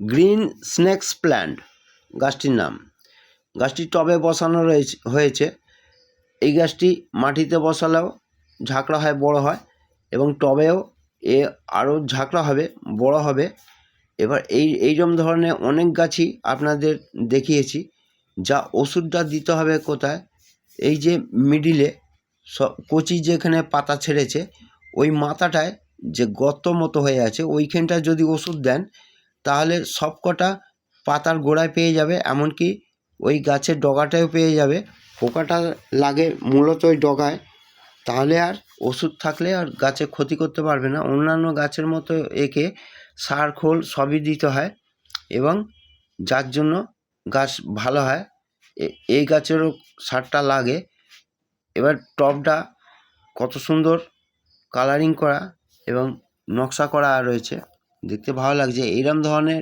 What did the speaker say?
Green snake's plant গাছটির নাম। গাছটি টবে বসানো হয়েছে। এই গাছটি মাটিতে বসালেও ঝাঁকড়া হয়, বড় হয়, এবং টবেও আরও ঝাঁকড়া হবে, বড় হবে। এবার এইরকম ধরনের অনেক গাছই আপনাদের দেখিয়েছি। যা ওষুধটা দিতে হবে কোথায়, এই যে মিডিলে কচি যেখানে পাতা ছেড়েছে ওই মাথাটায় যে গর্ত মতো হয়ে আছে ওইখানটায় যদি ওষুধ দেন তাহলে সব কটা পাতার গোড়ায় পেয়ে যাবে, এমনকি ওই গাছের ডগাটাও পেয়ে যাবে। পোকাটা লাগে মূলত ওই ডগায়, তাহলে আর ওষুধ থাকলে আর গাছে ক্ষতি করতে পারবে না। অন্যান্য গাছের মতো একে সার খোল সবই দিতে হয়, এবং যার জন্য গাছ ভালো হয়। এই গাছেরও সারটা লাগে। এবার টবটা কত সুন্দর কালারিং করা এবং নকশা করা রয়েছে, দেখতে ভালো লাগছে। এইরকম ধরনের